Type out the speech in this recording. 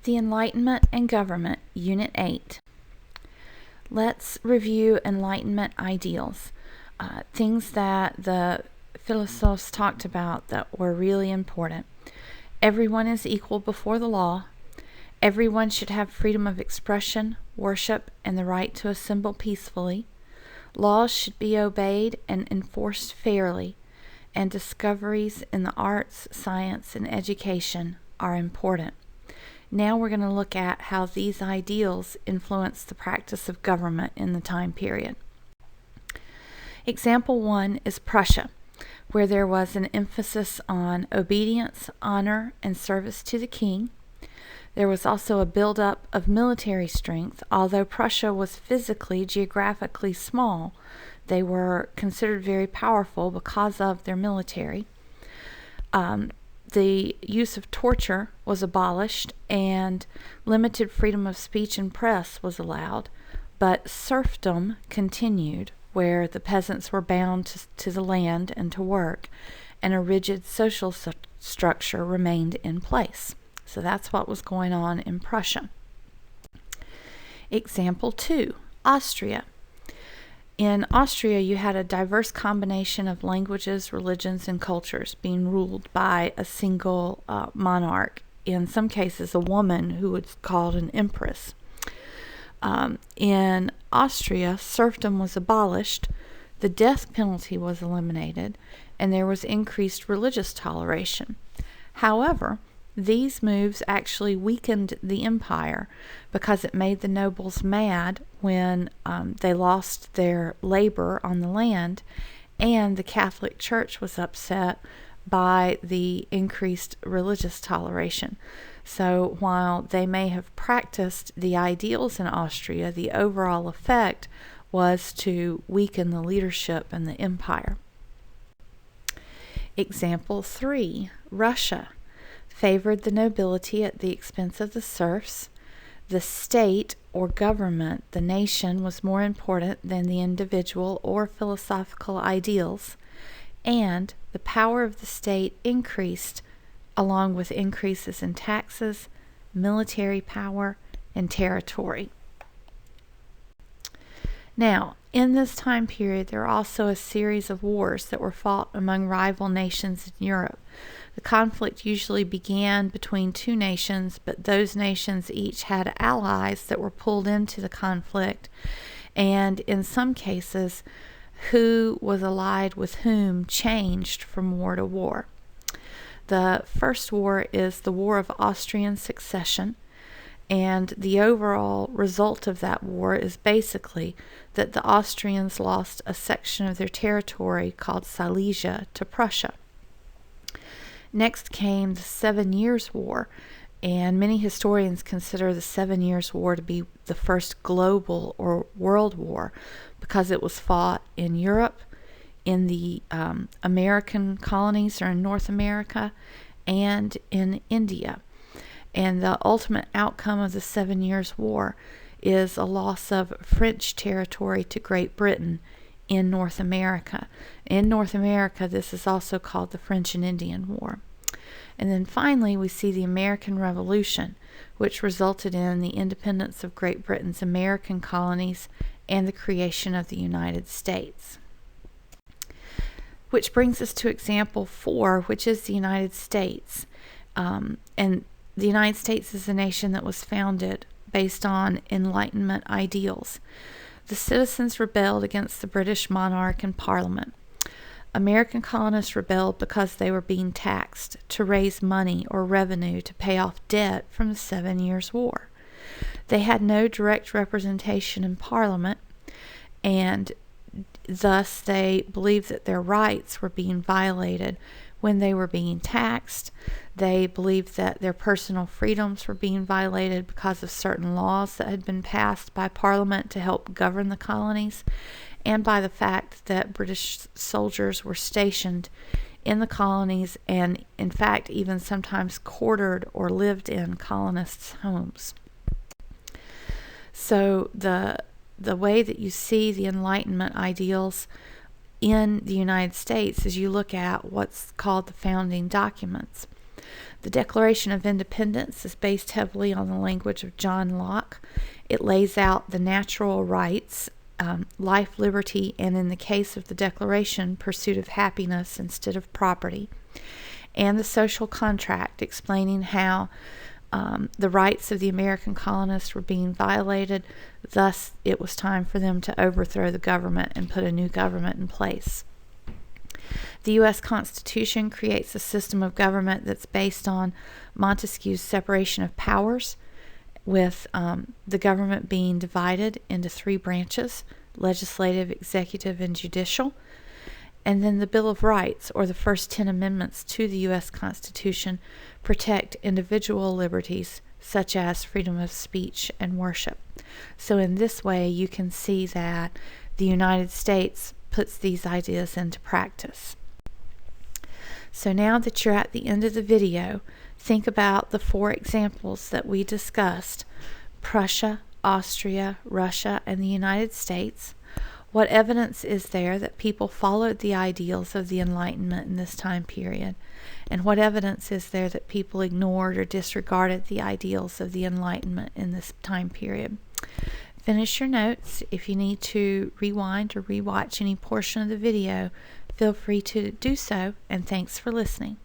The Enlightenment and Government, Unit 8. Let's review Enlightenment ideals, things that the philosophers talked about that were really important. Everyone is equal before the law. Everyone should have freedom of expression, worship, and the right to assemble peacefully. Laws should be obeyed and enforced fairly, and discoveries in the arts, science, and education are important. Now we're going to look at how these ideals influence the practice of government in the time period. Example 1 is Prussia, where there was an emphasis on obedience, honor, and service to the king. There was also a buildup of military strength. Although Prussia was physically, geographically small, they were considered very powerful because of their military. The use of torture was abolished, and limited freedom of speech and press was allowed, but serfdom continued, where the peasants were bound to the land and to work, and a rigid social structure remained in place. So that's what was going on in Prussia. Example 2, Austria. In Austria, you had a diverse combination of languages, religions, and cultures being ruled by a single monarch, in some cases a woman who was called an empress. In Austria, serfdom was abolished, the death penalty was eliminated, and there was increased religious toleration. However, these moves actually weakened the empire because it made the nobles mad when they lost their labor on the land, and the Catholic Church was upset by the increased religious toleration. So while they may have practiced the ideals in Austria, the overall effect was to weaken the leadership and the empire. Example 3, Russia favored the nobility at the expense of the serfs. The state or government, the nation, was more important than the individual or philosophical ideals, and the power of the state increased along with increases in taxes, military power, and territory. Now, in this time period, there are also a series of wars that were fought among rival nations in Europe. The conflict usually began between two nations, but those nations each had allies that were pulled into the conflict, and in some cases, who was allied with whom changed from war to war. The first war is the War of Austrian Succession, and the overall result of that war is basically that the Austrians lost a section of their territory called Silesia to Prussia. Next came the 7 Years' War, and many historians consider the 7 Years' War to be the first global or world war because it was fought in Europe, in the American colonies or in North America, and in India. And the ultimate outcome of the 7 Years' War is a loss of French territory to Great Britain in North America. In North America, this is also called the French and Indian War. And then finally, we see the American Revolution, which resulted in the independence of Great Britain's American colonies and the creation of the United States. Which brings us to example 4, which is the United States. And the United States is a nation that was founded based on Enlightenment ideals. The citizens rebelled against the British monarch and Parliament. American colonists rebelled because they were being taxed to raise money or revenue to pay off debt from the 7 Years' War. They had no direct representation in Parliament, and thus they believed that their rights were being violated when they were being taxed. They believed that their personal freedoms were being violated because of certain laws that had been passed by Parliament to help govern the colonies, and by the fact that British soldiers were stationed in the colonies and, in fact, even sometimes quartered or lived in colonists' homes. So the way that you see the Enlightenment ideals in the United States is you look at what's called the founding documents. The Declaration of Independence is based heavily on the language of John Locke. It lays out the natural rights, life, liberty, and in the case of the Declaration, pursuit of happiness instead of property, and the social contract, explaining how the rights of the American colonists were being violated. Thus, it was time for them to overthrow the government and put a new government in place. The U.S. Constitution creates a system of government that's based on Montesquieu's separation of powers, with the government being divided into 3 branches: legislative, executive, and judicial. And then the Bill of Rights, or the first 10 amendments to the U.S. Constitution, protect individual liberties such as freedom of speech and worship. So in this way, you can see that the United States puts these ideas into practice. So now that you're at the end of the video, think about the 4 examples that we discussed: Prussia, Austria, Russia, and the United States. What evidence is there that people followed the ideals of the Enlightenment in this time period? And what evidence is there that people ignored or disregarded the ideals of the Enlightenment in this time period? Finish your notes. If you need to rewind or rewatch any portion of the video, feel free to do so, and thanks for listening.